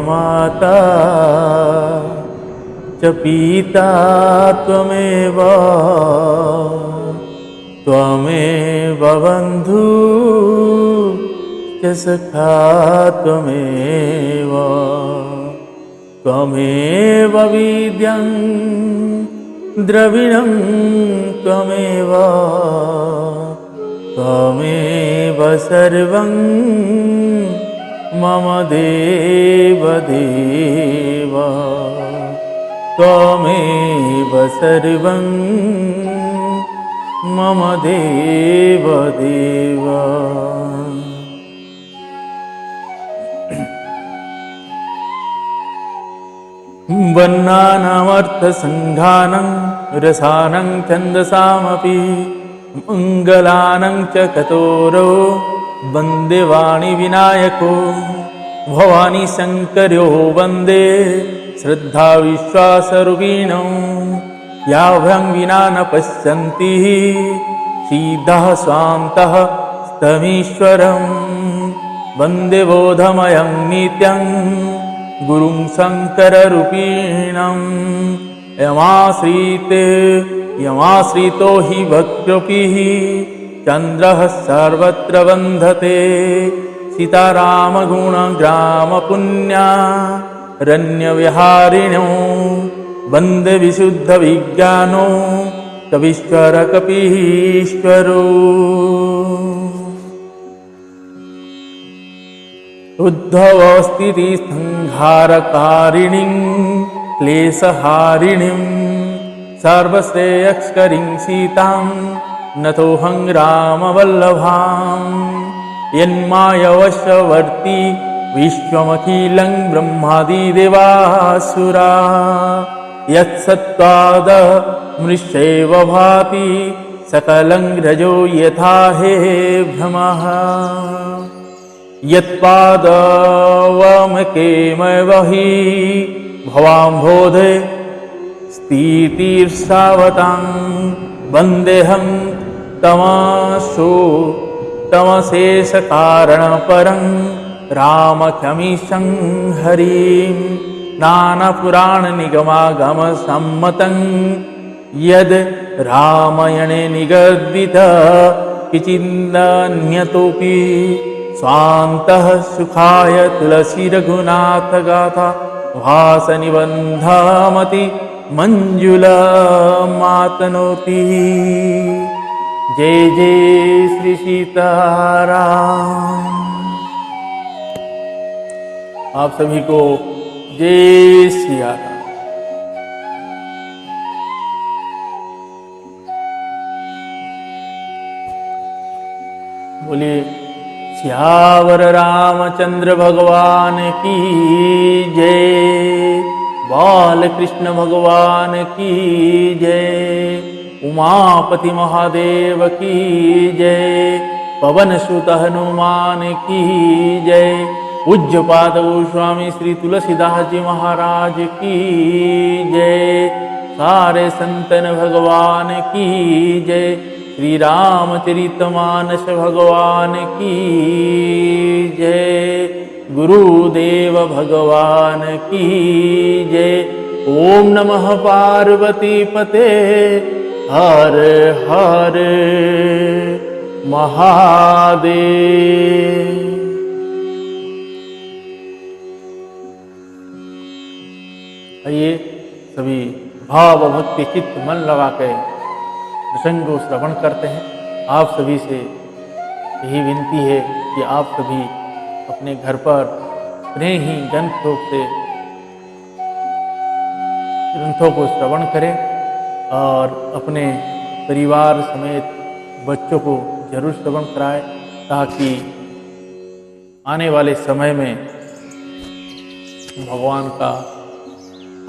माता च पिता त्वमेव त्वमेव बन्धु च सखा त्वमेव त्वमेव विद्यं द्रविणं त्वमेव त्वमेव सर्वं मम देवदेव त्वमेव सर्वं मम देवदेव। वर्णानामर्थसङ्घानं रसानं छन्दसामपि मङ्गलानं च कतोरो वन्दे वाणी विनायको भवानी शङ्कर्यो वन्दे श्रद्धा विश्वासरूपिणो याभ्यं विना न पश्यन्ति सीधः स्वान्तः स्तमीश्वरं वन्दे बोधमयं नित्यं गुरुं शङ्कररूपिणं यमाश्रितो हि भक्तृभिः चन्द्रः सर्वत्र वन्दते सीतारामगुणग्रामपुण्यारण्यविहारिणो वन्दे विशुद्धविज्ञानो कवीश्वरकपीश्वरो उद्धवस्थितिसंहारकारिणीं क्लेशहारिणीं सर्वश्रेयस्करीं सीतां नतोऽहं रामवल्लभां यन्मायवशवर्ती विश्वमखिलं ब्रह्मादिदेवासुरा यत्सत्त्वादमृषैव भाति सकलं रजो यथा हे भ्रमः यत्पादवमकेमैव हि भवाम्भोधे स्थितिर्सावतां वन्देऽहं तमशेषकारणपरं रामखमीशं हरिं नानापुराणनिगमागमसम्मतं यद् रामायणे निगदित किचिन्नन्यतोऽपि स्वान्तः सुखाय तुलसीरघुनाथगाथा भासनिबन्धमति मंजुलमातनोति। जय जय श्री सीताराम। आप सभी को जय सिया राम। बोलिए सियावर रामचंद्र भगवान की जय, बालकृष्ण भगवान की जय, उमापति महादेव की जय, पवन सुत हनुमान की जय, पूज्यपाद गोस्वामी श्री तुलसीदास जी महाराज की जय, सारे संतन भगवान की जय, श्री रामचरितमानस भगवान की जय, गुरुदेव भगवान की जय। ओम नमः पार्वती पते हर हर महादेव। आइए सभी भाव भक्ति चित्त मन लगा के प्रसंग को श्रवण करते हैं। आप सभी से यही विनती है कि आप सभी अपने घर पर अपने ही ग्रंथों को श्रवण करें और अपने परिवार समेत बच्चों को जरूर श्रवण कराएं, ताकि आने वाले समय में भगवान का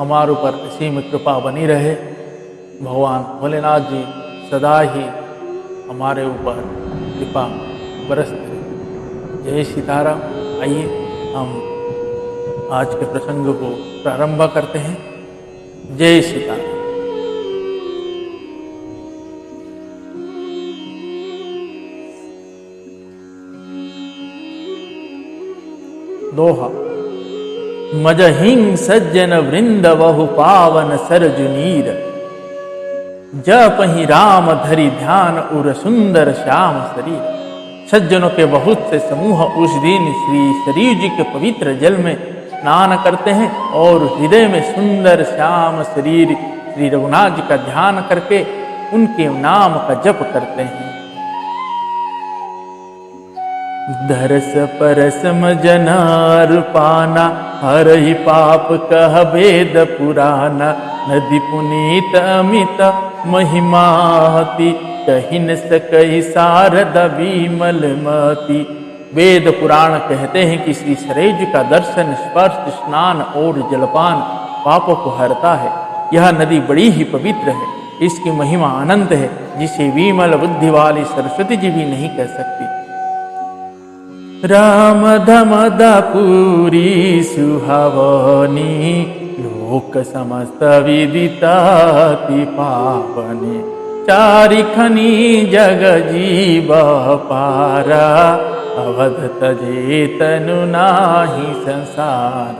हमारे ऊपर असीम कृपा बनी रहे। भगवान भोलेनाथ जी सदा ही हमारे ऊपर कृपा बरसते रहे। जय सीताराम। आइए हम आज के प्रसंग को प्रारंभ करते हैं। जय सीताराम। दोहा। मजहिं सज्जन वृंद बहु पावन सरजुनीर, जपहि राम धरि ध्यान उर सुंदर श्याम शरीर। सज्जनों के बहुत से समूह उस दिन श्री सरयू जी के पवित्र जल में स्नान करते हैं और हृदय में सुंदर श्याम शरीर श्री रघुनाथ जी का ध्यान करके उनके नाम का जप करते हैं। दरस परस मजनार पाना, हरहि पाप कह वेद पुराना। नदी पुनीत अमित महिमाति, कहि न सकहि शारद विमल मति। वेद पुराण कहते हैं कि श्री सरयू जी का दर्शन, स्पर्श, स्नान और जलपान पापों को हरता है। यह नदी बड़ी ही पवित्र है, इसकी महिमा अनंत है, जिसे विमल बुद्धि वाली सरस्वती जी भी नहीं कह सकती। राम धमदापुरी सुहावनी, लोक समस्त विदिताति पावनी। चारिखनी जग जीव पारा, अवध तजे तनु नाही संसार।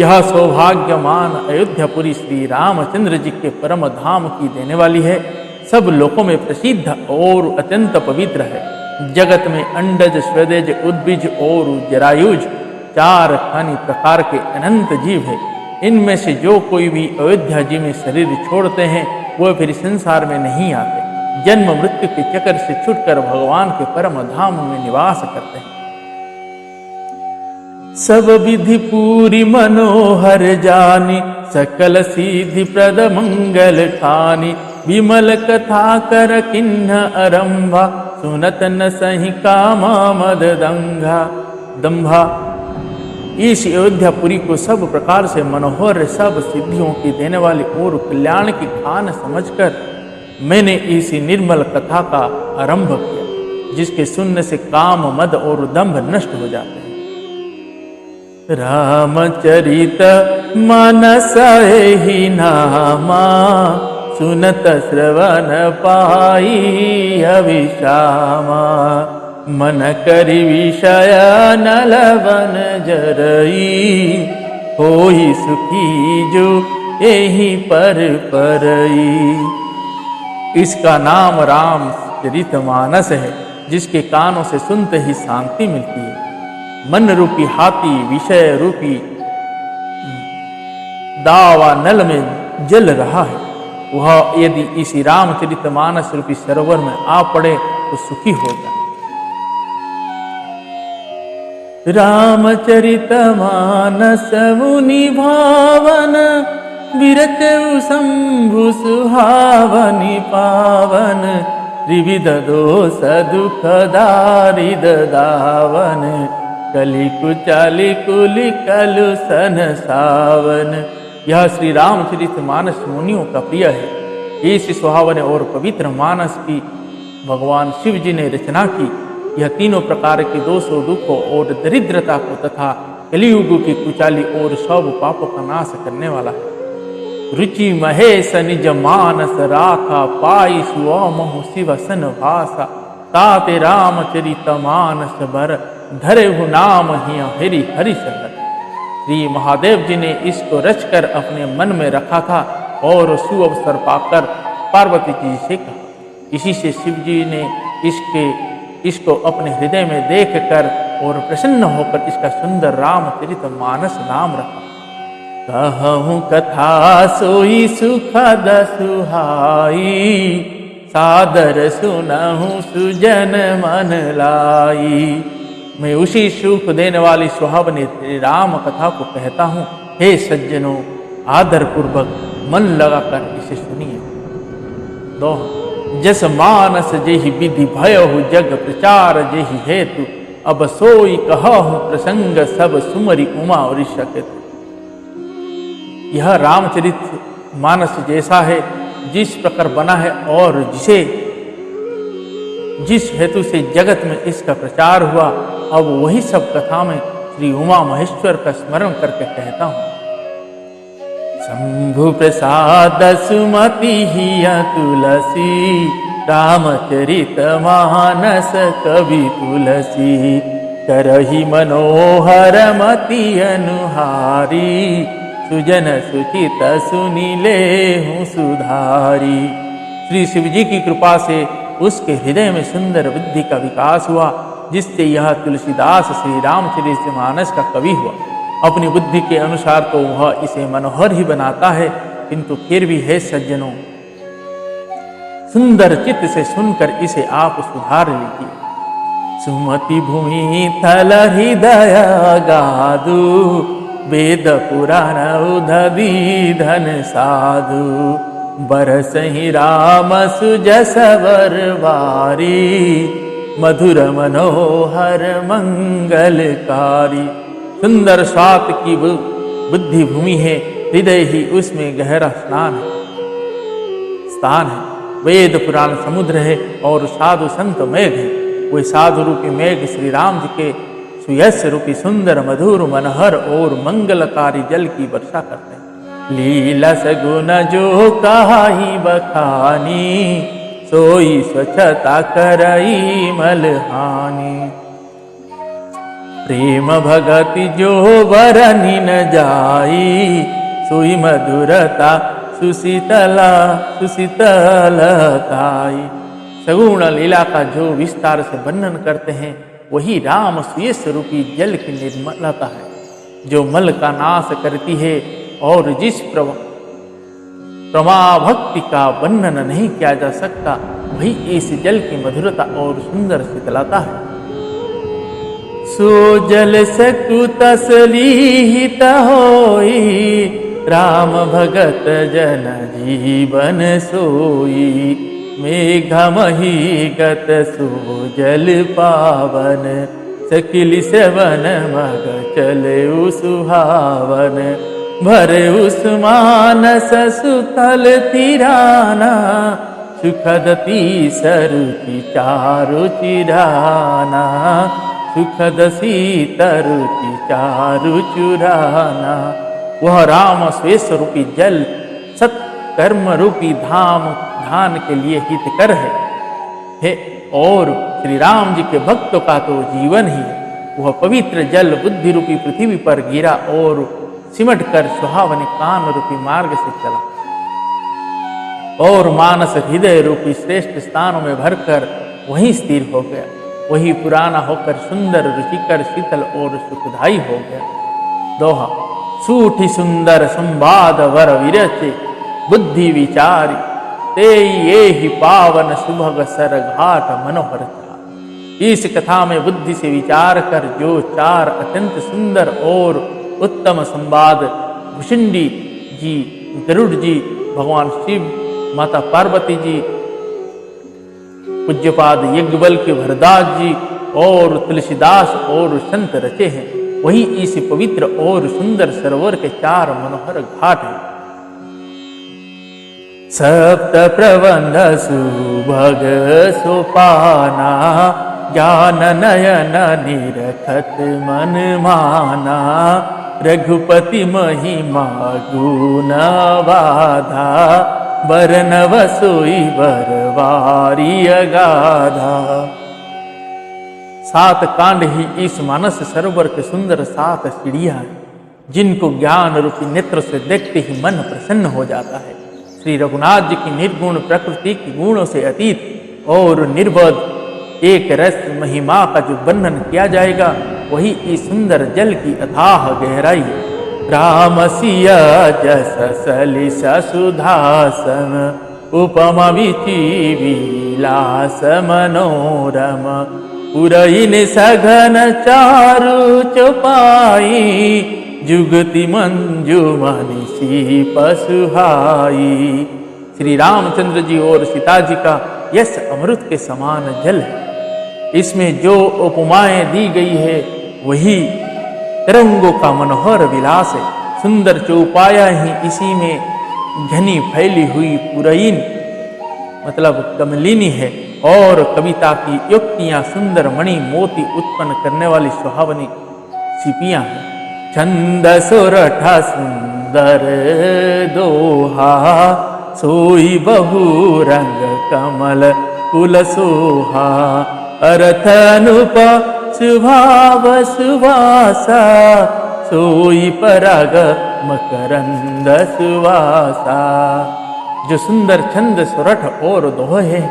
यह सौभाग्यमान अयोध्यापुरी श्री रामचंद्र जी के परम धाम की देने वाली है। सब लोकों में प्रसिद्ध और अत्यंत पवित्र है। जगत में अंडज, स्वदेज, उद्भिज और जरायुज चार खानी प्रकार के अनंत जीव है। इनमें से जो कोई भी अयोध्या जी में शरीर छोड़ते हैं वो फिर संसार में नहीं आते, जन्म मृत्यु के चक्कर से छूटकर भगवान के परम धाम में निवास करते हैं। सब विधि पूरी मनोहर जानी, सकल सिद्धि प्रद मंगल ठानी। विमल कथा कर किन्ह आरंभा, सुनत न सही कामा मद दंभा। इस अयोध्यापुरी को सब प्रकार से मनोहर, सब सिद्धियों की देने वाली और कल्याण की खान समझकर मैंने इस निर्मल कथा का आरंभ किया, जिसके सुनने से काम, मद और दंभ नष्ट हो जाते हैं। रामचरित मानस ही नामा, सुनत श्रवण पाई अविश्रामा। मन करि विषय नलवन जरई, होई सुखी जो एहि पर परई। इसका नाम रामचरितमानस है, जिसके कानों से सुनते ही शांति मिलती है। मन रूपी हाथी विषय रूपी दावा नल में जल रहा है, वह यदि इसी रामचरितमानस रूपी सरोवर में आ पड़े तो सुखी हो जाए। रामचरितमानस मुनि भावन, विरत शंभु सुहावनि पावन। त्रिविध दोष दुख दारिद दावन, कलि कुचालि कुलि कलुषन सावन। यह श्री रामचरितमानस मुनियों का प्रिय है। इस सुहावन और पवित्र मानस की भगवान शिव जी ने रचना की। यह तीनों प्रकार के दोषों, दुखों और दरिद्रता को तथा कलियुग की कुचाली और सब पापों का नाश करने वाला है। रुचि महेश निज मानस राखा, पाई सुमहु शिव सन भाषा। ताते रामचरितमानस बर, धरे हु नाम हिया हरि हरि शंकर। श्री महादेव जी ने इसको रचकर अपने मन में रखा था और सुअवसर पाकर पार्वती जी से कहा। इसी से शिव जी ने इसको अपने हृदय में देखकर और प्रसन्न होकर इसका सुंदर रामचरितमानस नाम रखा। कहूँ कथा सोई सुखद सुहाई, सादर सुनहु सुजन मन लाई। मैं उसी सुख देने वाली सुहावनी राम कथा को कहता हूँ। हे सज्जनों, आदर पूर्वक मन लगाकर इसे सुनिए। जस मानस जेहि विधि भयहु, जग प्रचार जेहि हेतु। अब सोई कहहु प्रसंग, सब सुमरि उमा वृषकेतु। यह रामचरित मानस जैसा है, जिस प्रकार बना है और जिस हेतु से जगत में इसका प्रचार हुआ, अब वही सब कथा में श्री उमा महेश्वर का स्मरण करके कहता हूँ। शंभु प्रसाद सुमति हिया तुलसी, रामचरित मानस कवि तुलसी। करही मनोहर मति अनुहारी, सुजन सुचित सुनीले हूँ सुधारी। श्री शिव जी की कृपा से उसके हृदय में सुंदर बुद्धि का विकास हुआ, जिससे यह तुलसीदास श्री रामचरितमानस का कवि हुआ। अपनी बुद्धि के अनुसार तो वह इसे मनोहर ही बनाता है, किंतु फिर भी है सज्जनों, सुंदर चित्त से सुनकर इसे आप सुधार लीजिए। सुमति भूमि थल हृदय गादु, वेद पुराण उदधि धन साधु, बरसहि राम सुजस बरवारी, मधुर मनोहर मंगलकारी। सुंदर स्वात की बुद्धि भूमि है, हृदय ही उसमें गहरा स्थान है। वेद पुराण समुद्र है और साधु संत मेघ है। वे साधु रूपी मेघ श्री राम जी के सुयस रूपी सुंदर मधुर मनोहर और मंगलकारी जल की वर्षा करते हैं। लीला सगुन जो कहाई बखानी, सोई स्वच्छता करई मलहानी। प्रेम भगति जो बरनी न जाई, सोई मधुरता सुशीतलताई। सगुण लीला का जो विस्तार से वर्णन करते हैं, वही राम सुयस रूपी जल की निर्मलता है, जो मल का नाश करती है और जिस प्रमा भक्ति का वर्णन नहीं किया जा सकता, वही इस जल की मधुरता और सुंदर शीतलता है। सो जल सकुतसलीहित होई, राम भगत जन जीवन सोई। मेघमही गत सो जल पावन, सकिल सेवन मग चले सुहावन। भरे उस्मानस सुतल तिराना, सुखद तीसरुचि चारु चिराना। सुखद सीतरुचि चारु चुराना। वह राम स्वेश रूपी जल सत्कर्म रूपी धान के लिए हितकर है और श्री राम जी के भक्तों का तो जीवन ही है। वह पवित्र जल बुद्धि रूपी पृथ्वी पर गिरा और सिमट कर सुहावने कान रूपी मार्ग से चला और मानस हृदय रूपी श्रेष्ठ स्थानों में भरकर वहीं स्थिर हो गया। वही पुराना होकर सुंदर रुचिकर शीतल और सुखदायी हो गया। दोहा। सूठी सुंदर संवाद वर विरचे, बुद्धि विचारी, ते ये ही पावन सुभग सर घाट मनोहर चार। इस कथा में बुद्धि से विचार कर जो चार अत्यंत सुंदर और उत्तम संवाद भुषुंडी जी, गरुड़ जी, भगवान शिव, माता पार्वती जी, पूज्यपाद यज्ञबल के भरदास जी और तुलसीदास और संत रचे हैं, वही इस पवित्र और सुंदर सरोवर के चार मनोहर घाट हैं। सप्त प्रबंध सुभग सोपाना, ज्ञान नयन निरखत मन माना। रघुपति महिमा गुण बाधा, बरनव सोई बरवारी अगाधा। 7 कांड ही इस मानस सरोवर के सुंदर 7 सीढ़ियां हैं, जिनको ज्ञान रूपी नेत्र से देखते ही मन प्रसन्न हो जाता है। श्री रघुनाथ जी की निर्गुण प्रकृति की गुणों से अतीत और निर्बोध एक रस महिमा का जो वर्णन किया जाएगा, वही इस सुंदर जल की अथाह गहराई। राम सिया जस सलिस सुधासन, उपमा विचि विलास मनोरम। पुरइन सघन चारु चौपाई, जुगति मंजू मनीषी पशुहाई। श्री रामचंद्र जी और सीता जी का यश अमृत के समान जल है। इसमें जो उपमाएं दी गई है, वही तरंगों का मनोहर विलास है। सुंदर चौपाया ही इसी में घनी फैली हुई पुरैन मतलब कमलिनी है, और कविता की युक्तियां सुंदर मणि मोती उत्पन्न करने वाली सुहावनी सिपियां हैं। छंद सोरठा सुंदर दोहा, सोई बहु रंग कमल कुल सोहा। अर्थ अनुप सुभाव सुवासा, सोई पराग मकरंद सुवासा। जो सुंदर छंद सुरठ और दोह है,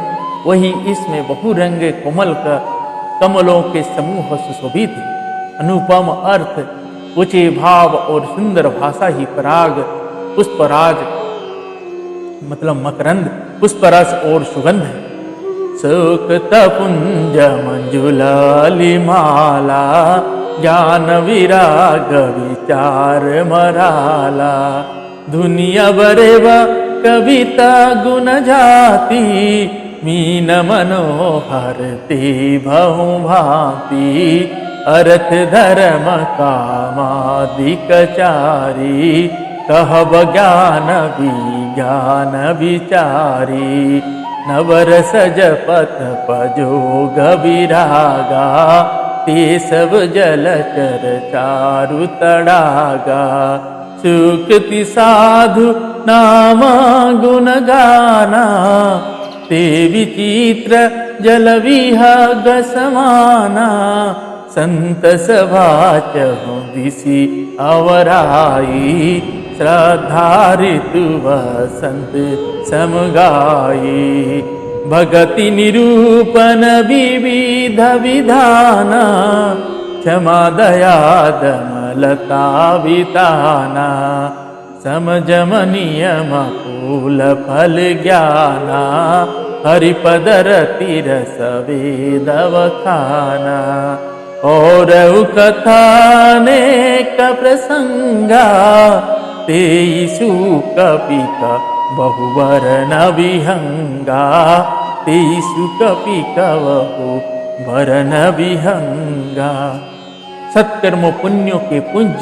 वही इसमें बहुरंग कोमल का कमलों के समूह सुशोभित है। अनुपम अर्थ, ऊंचे भाव और सुंदर भाषा ही पराग, पुष्पराज मतलब मकरंद, पुष्परस और सुगंध है। सुक्त पुंज मंजुलाली माला, ज्ञान विराग विचार मराला। दुनिया बरेव कविता गुण जाती, मीन मनोहर ते बहु भांति। अर्थ धर्म कामादिक चारी, कहब ज्ञान विज्ञान विचारी। नवरस जपत पजोग विरागा, ते सब जलचर चारु तड़ागा। सुकृति साधु नाम गुण गाना, ते विचित्र जल विहग समाना। संत सभा चहु दिशि अवराई, श्रद्धा ऋतु वसंत समगाई। भगति निरूपण विविध विधाना, क्षमा दया दमलता विताना। समझम नियम फूल फल ज्ञाना, हरिपद रति रस वेद वखाना। और कथा नेक प्रसंगा, तेईसु कपिक बहुवरन विहंगा। तेईसु कपिक बहुवरन विहंगा। सत्कर्मों पुण्यों के पुंज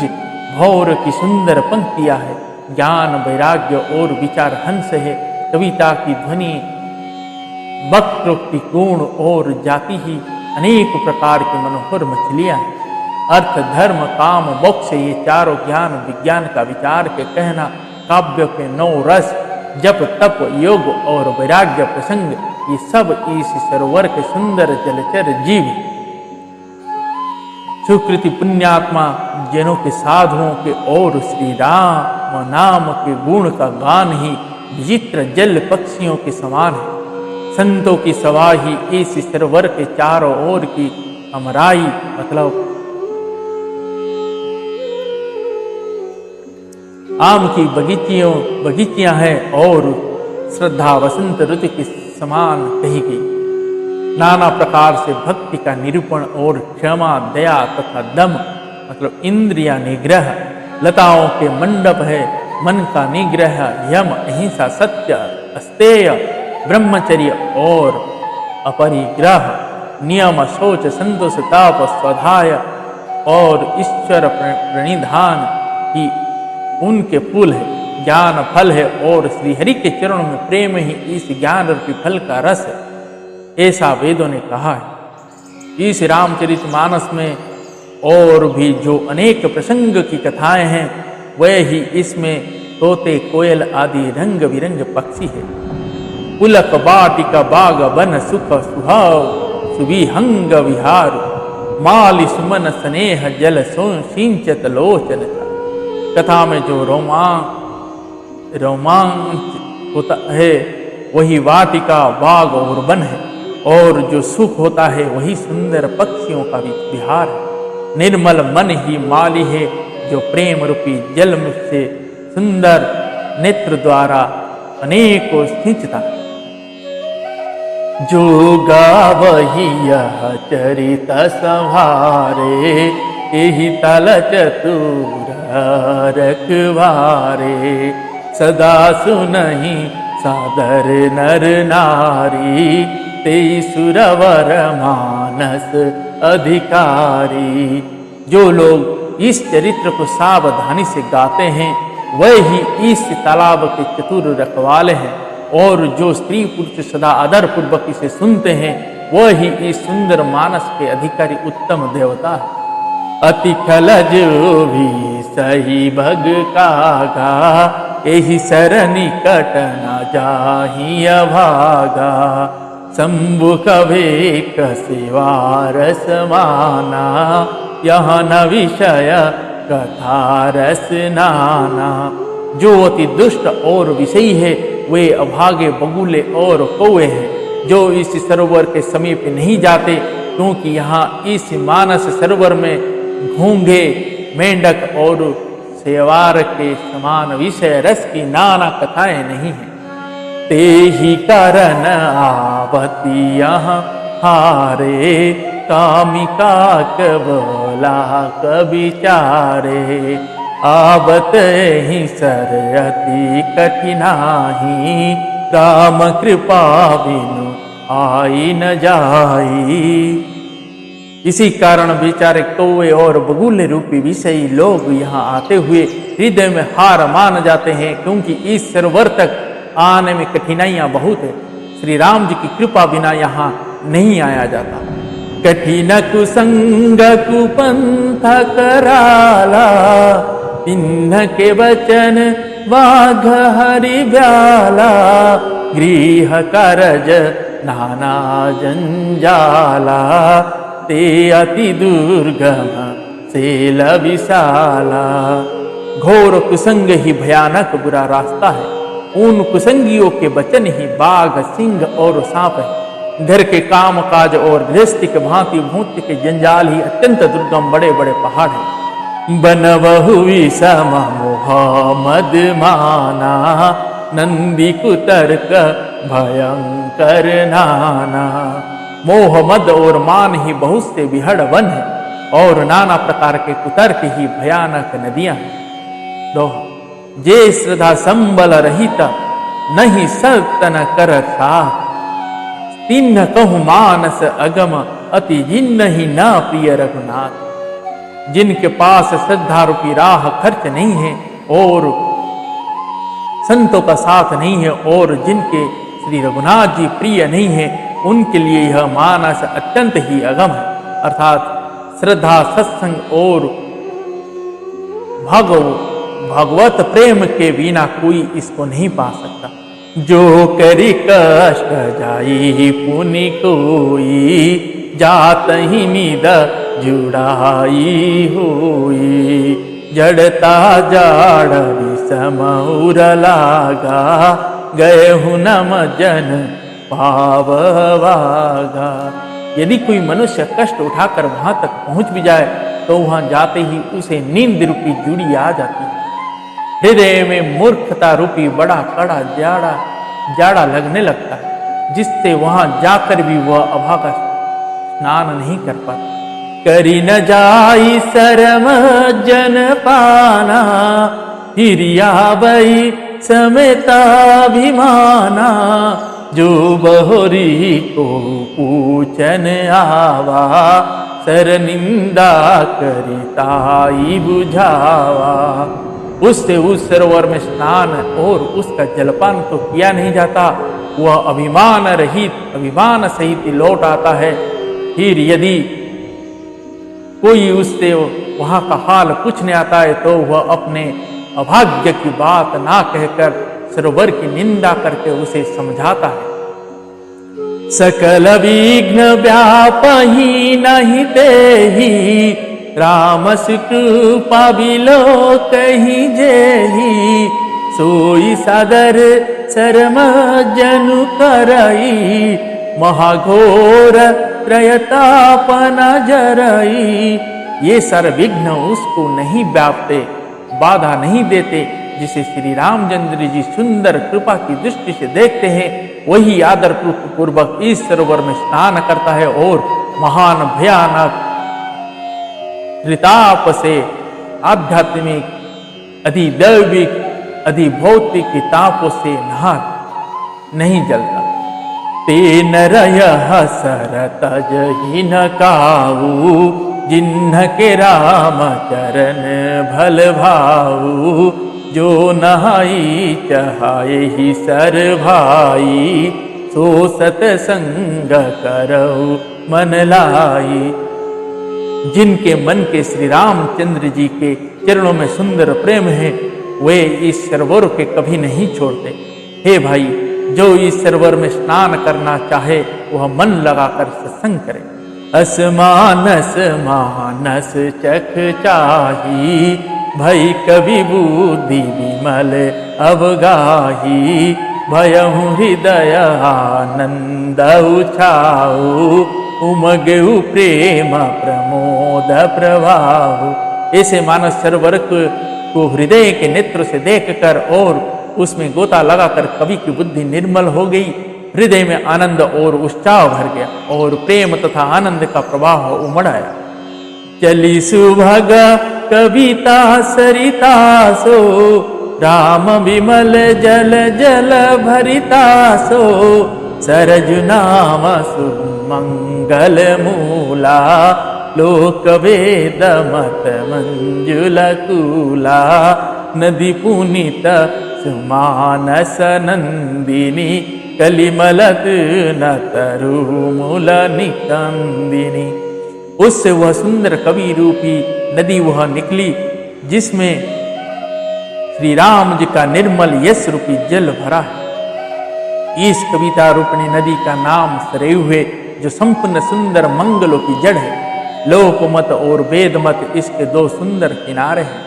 भौर की सुंदर पंक्तियां है। ज्ञान वैराग्य और विचार हंस है। कविता की ध्वनि वक्रोक्ति गुण और जाति ही अनेक प्रकार की मनोहर मछलियां हैं। अर्थ धर्म काम मोक्ष ये चारों ज्ञान विज्ञान का विचार के कहना, काव्य के 9 रस, जप तप योग और वैराग्य प्रसंग, ये सब इस सरोवर के सुंदर जलचर जीव। सुकृति पुण्यात्मा जनों के साधुओं के और श्री राम नाम के गुण का गान ही विचित्र जल पक्षियों के समान है। संतों की सभा ही इस सरोवर के चारों ओर की अमराई मतलब आम की बगीचियां हैं और श्रद्धा वसंत ऋतु के समान कही गई। नाना प्रकार से भक्ति का निरूपण और क्षमा दया तथा दम मतलब इंद्रिया निग्रह, लताओं के मंडप है। मन का निग्रह, यम अहिंसा, सत्य अस्तेय, ब्रह्मचर्य और अपरिग्रह, नियम शौच संतोष ताप स्वाध्याय और ईश्वर प्रणिधान ही उनके फूल है। ज्ञान फल है और श्रीहरि के चरणों में प्रेम ही इस ज्ञान रूपी फल का रस है, ऐसा वेदों ने कहा है। इस रामचरितमानस में और भी जो अनेक प्रसंग की कथाएं हैं, वह ही इसमें तोते कोयल आदि रंग बिरंग पक्षी है। पुलक बाटिका बाग बन सुख सुहाव, सुविहंग विहार, माली सुमन स्नेह जल सिंचत लोचन। कथा में जो रोमांच होता है वही वाटिका बाग और वन है, और जो सुख होता है वही सुंदर पक्षियों का विहार है। निर्मल मन ही माली है, जो प्रेम रूपी जल से सुंदर नेत्र द्वारा अनेकों सिंचता। जो गावहि यह चरित संहारे, एहि तल चतुर रखवारे। सदा सुनहि सादर नर नारी, तेई सुरवर मानस अधिकारी। जो लोग इस चरित्र को सावधानी से गाते हैं, वह ही इस तालाब के चतुर रखवाले हैं, और जो स्त्री पुरुष सदा आदर पूर्वक इसे सुनते हैं, वह ही इस सुंदर मानस के अधिकारी उत्तम देवता है। अति खल जो भी सही भग कागा, एहि सरनि कट न जाहि अभागा। शंभु कवे कसिवा रस माना, यह न विषय कथा रस नाना। जो अति दुष्ट और विषयी है वे अभागे बगुले और कौवे हैं, जो इस सरोवर के समीप नहीं जाते, क्योंकि यहाँ इस मानस सरोवर में घोंघे, मेंढक और सेवार के समान विषय रस की नाना कथाएं नहीं हैं। ते ही कारण आवती यहाँ हारे, कामिका कबला कविचारे। आवत ही सरयति कठिनाही, राम कृपा बिनु आई न जाई। इसी कारण बेचारे कौवे और बगुले रूपी विषयी लोग यहाँ आते हुए हृदय में हार मान जाते हैं, क्योंकि इस सरोवर तक आने में कठिनाइयां बहुत है। श्री राम जी की कृपा बिना यहाँ नहीं आया जाता। कठिन कुसंग कुपंथ कराला, तिन्ह के वचन वाघ हरि व्याला। गृह करज नाना जंजाला, ते अति दुर्गम सेल विशाला। घोर कुसंग ही भयानक बुरा रास्ता है। उन कुसंगियों के वचन ही बाघ, सिंह और सांप है। घर के काम काज और गृहस्थी के भांति भूत के जंजाल ही अत्यंत दुर्गम बड़े बड़े पहाड़ हैं। बनवहु विषम मोहमद माना, नंदी कुतर्क भयंकर नाना। मोह मद और मान ही बहुत से विहड़ वन है, और नाना प्रकार के कुतर्क ही भयानक नदियां हैं। दोहा, जे श्रद्धा संबल रहित, नहीं सतन कर साथ। तिन्ह कहु मानस अगम, अति जिन ही न प्रिय रघुनाथ। जिनके पास श्रद्धा रूपी राह खर्च नहीं है और संतों का साथ नहीं है, और जिनके श्री रघुनाथ जी प्रिय नहीं है, उनके लिए यह मानस अत्यंत ही अगम है। अर्थात श्रद्धा, सत्संग और भगवत प्रेम के बिना कोई इसको नहीं पा सकता। जो करी कष्ट जाई पुनि कोई, जात ही निद जुड़ाई हुई। जड़ता जाड़ विषम उर लागा, गए हूँ नम जन पाववागा। यदि कोई मनुष्य कष्ट उठाकर वहां तक पहुंच भी जाए, तो वहां जाते ही उसे नींद रूपी जुड़ी आ जाती है। हृदय में मूर्खता रूपी बड़ा कड़ा जाड़ा लगने लगता है, जिससे वहां जाकर भी वह अभागा स्नान नहीं कर पाता। करी न जाई शरम जन पाना, हिरिया बई समेताभिमाना। जो बहुरी को पूछन आवा, सर निंदा करिताई बुझावा। उससे उस सरोवर में स्नान और उसका जलपान तो किया नहीं जाता, वह अभिमान रहित, अभिमान सहित लौट आता है। फिर यदि कोई उससे वहां का हाल पूछने आता है, तो वह अपने अभाग्य की बात ना कहकर सरोवर की निंदा करके उसे समझाता है। सकल विघ्न व्यापही नहीं देही, रामस कृपा बिलो कही जेही। सोई सादर शर्म जनु करई, महाघोर त्रयतापन जरई। ये सारे विघ्न उसको नहीं व्यापते, बाधा नहीं देते। जिसे श्री रामचंद्र जी सुंदर कृपा की दृष्टि से देखते हैं, वही आदर पूर्वक इस सरोवर में स्नान करता है और महान भयानक त्रिताप से आध्यात्मिक, अधिदैविक, अधिभौतिक तापों से नहा नहीं जलता। तेन रयः सरत जहिन काऊ, जिन्ह के राम चरण भल भाऊ। जो नहाई चहाए ही सर भाई, सो सतसंग करऊ मन लाई। जिनके मन के श्री रामचंद्र जी के चरणों में सुंदर प्रेम है, वे इस सरोवर के कभी नहीं छोड़ते। हे भाई, जो इस सरोवर में स्नान करना चाहे वह मन लगाकर सत्संग करे। असमानस मानस चख चाही, भई कवि बुद्धि विमल अवगाही। भयहु हृदय आनंद उछाऊ, उमगेहु प्रेम प्रमोद प्रभाऊ। ऐसे मानस सरोवर को हृदय के नेत्र से देखकर और उसमें गोता लगाकर कवि की बुद्धि निर्मल हो गई, हृदय में आनंद और उत्साह भर गया और प्रेम तथा आनंद का प्रवाह उमड़ आया। चली सुभग कविता सरिता सो, राम विमल जल जल भरिता सो। सरजु नाम सुमंगल मूला, लोक वेद मत मंजुल कूला। नदी पुनीत सुमानस नंदिनी, कलिमलत न तरुमूल निकंदिनी। उससे वह सुंदर कवि रूपी नदी वह निकली जिसमें श्री राम जी का निर्मल यश रूपी जल भरा है। इस कविता रूपणी नदी का नाम सरयू है, जो संपूर्ण सुंदर मंगलों की जड़ है। लोकमत और वेदमत इसके दो सुंदर किनारे हैं।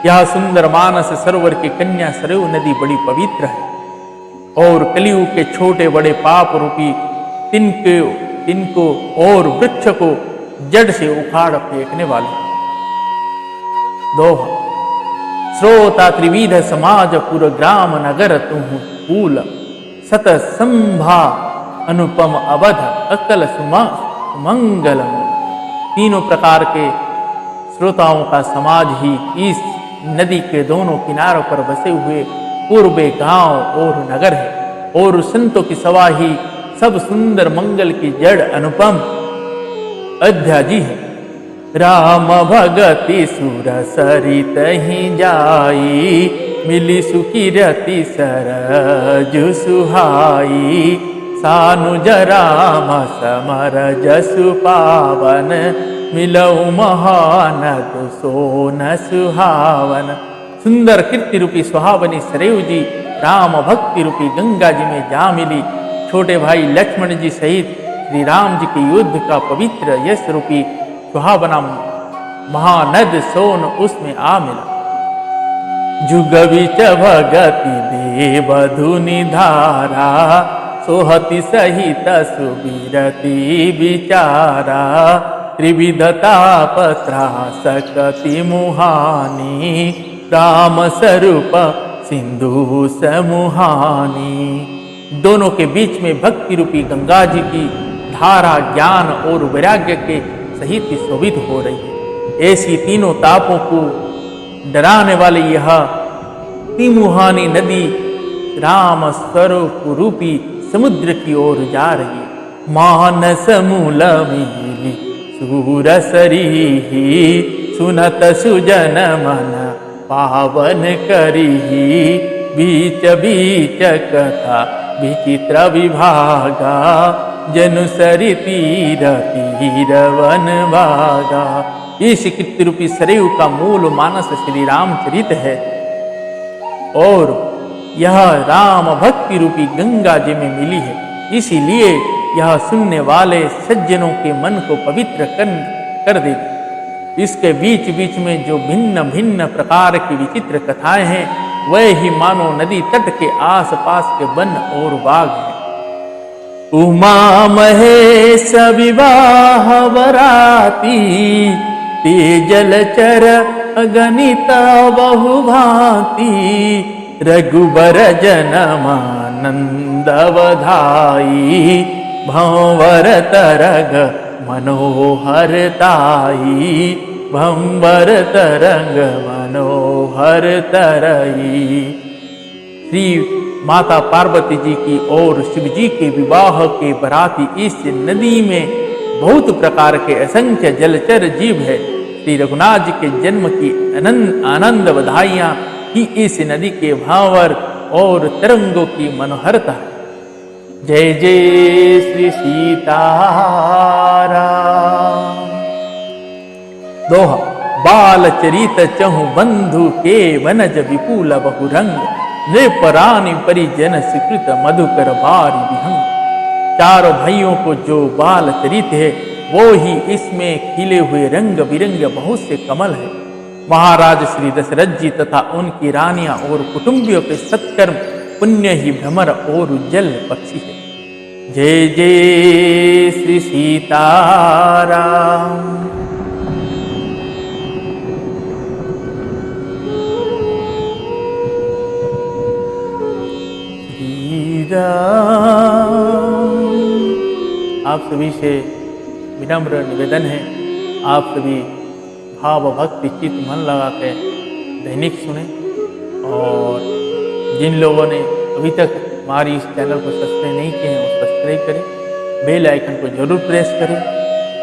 यह सुंदर मानस सरोवर की कन्या सरयू नदी बड़ी पवित्र है और कलियुग के छोटे बड़े पाप रूपी तिनको और वृक्ष को जड़ से उखाड़ फेंकने वाले। दोहा। श्रोता त्रिविध समाज पुर ग्राम नगर तुहु कूल, सत संभा अनुपम अवध अकल सुमंगल। तीनों प्रकार के श्रोताओं का समाज ही इस नदी के दोनों किनारों पर बसे हुए पूर्वे गांव और नगर है और संतों की सभा ही सब सुंदर मंगल की जड़ अनुपम अध्याजी है। राम भगति सुर सरित ही जाई, मिली सुखी रति सरजु सुहाई। सानुज राम समर जसु पावन, मिलऊ महानद सोन सुहावन। सुंदर कीर्ति रूपी सुहावनी सरयू जी राम भक्ति रूपी गंगा जी में जा मिली। छोटे भाई लक्ष्मण जी सहित श्री राम जी के युद्ध का पवित्र यश रूपी सुहावना महानद सोन उसमें आ मिला। जुग विच भगति देव धुनि धारा, सोहति सहित सुबिरति विचारा। त्रिविधता पत्रा सकति मुहानी, राम स्वरूप सिंधु समुहानी। दोनों के बीच में भक्ति रूपी गंगा जी की धारा ज्ञान और वैराग्य के सहित शोभित हो रही है। ऐसी तीनों तापों को डराने वाली यह तिमुहानी नदी राम स्वरूप रूपी समुद्र की ओर जा रही है। मानस मूल मिली सूरसरीही, सुनत सुजन मन पावन करिही। बीच बीच कथा विचित्र विभागा, जनु सरि तीर तीर वन भागा। इस कीर्ति रूपी सरयू का मूल मानस श्री रामचरित है और यह राम भक्ति रूपी गंगा जी में मिली है। इसीलिए यह सुनने वाले सज्जनों के मन को पवित्र कर देगी। इसके बीच बीच में जो भिन्न भिन्न प्रकार की विचित्र कथाएं हैं, वह ही मानो नदी तट के आसपास के वन और बाग हैं। उमा महेश विवाह बराती, तेजल चर अगणित बहुभांति। रघुबर जनमानंद बधाई, भंवर तरग मनोहरताई। भंवर तरंग मनोहर तरई। श्री माता पार्वती जी की और शिव जी के विवाह के बराती इस नदी में बहुत प्रकार के असंख्य जलचर जीव है। श्री रघुनाथ जी के जन्म की आनंद बधाइयां ही इस नदी के भावर और तरंगों की मनोहरता है। जय जय श्री सीताराम। दोहा। बाल चरित चहु बंधु के वनज विपुल बहुरंग, नृपरानि परिजन सुकृत मधुकर बारी विहंग। चारों भाइयों को जो बाल चरित है वो ही इसमें खिले हुए रंग बिरंग बहुत से कमल है। महाराज श्री दशरथ जी तथा उनकी रानियां और कुटुंबियों के सत्कर्म पुण्य ही भ्रमर और उज्जवल पक्षी है। जय जय श्री सीताराम। आप सभी से विनम्र निवेदन है, आप सभी भाव भक्ति चित्त मन लगा के दैनिक सुने और जिन लोगों ने अभी तक हमारी इस चैनल को सब्सक्राइब नहीं किए हैं वो सब्सक्राइब करें, बेल आइकन को जरूर प्रेस करें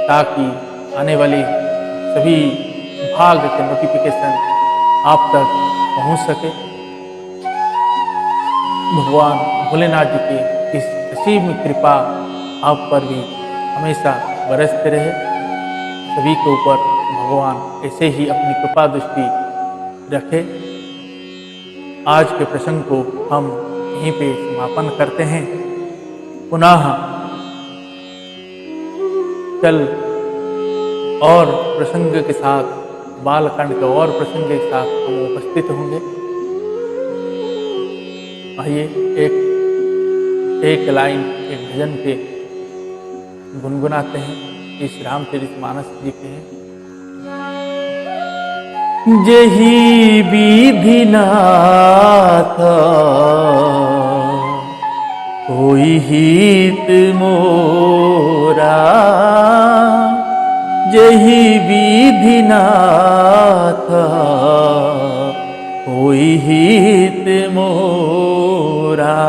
ताकि आने वाली सभी भाग के नोटिफिकेशन आप तक पहुंच सके। भगवान भोलेनाथ जी की इस असीम कृपा आप पर भी हमेशा बरसते रहे। सभी के ऊपर भगवान ऐसे ही अपनी कृपा दृष्टि रखे। आज के प्रसंग को हम यहीं पे समापन करते हैं। पुनः कल और प्रसंग के साथ, बालकांड के और प्रसंग के साथ हम उपस्थित होंगे। आइए एक लाइन एक भजन पे गुनगुनाते हैं। इस रामचरितमानस जी के हैं। जही विधिनाथ कोई हित मोरा, जही विधिनाथ कोई हित मोरा,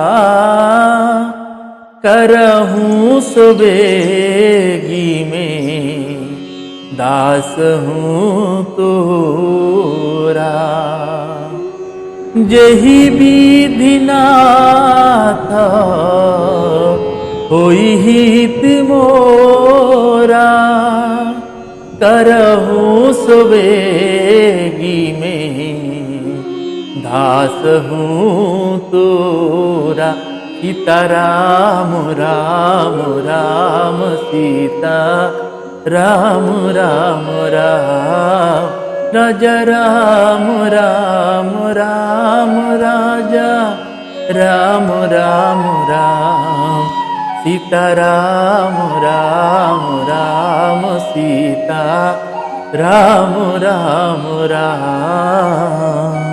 करहूँ सुबेगी में दास हूँ तोरा। जही विधिनाथ होई हित मोरा, करहूँ सुबेगी में दास हूँ तोरा। सीता राम राम राम सीता राम राम राम, राजा राम राम राम राजा राम राम राम, सीता राम राम राम सीता राम राम राम।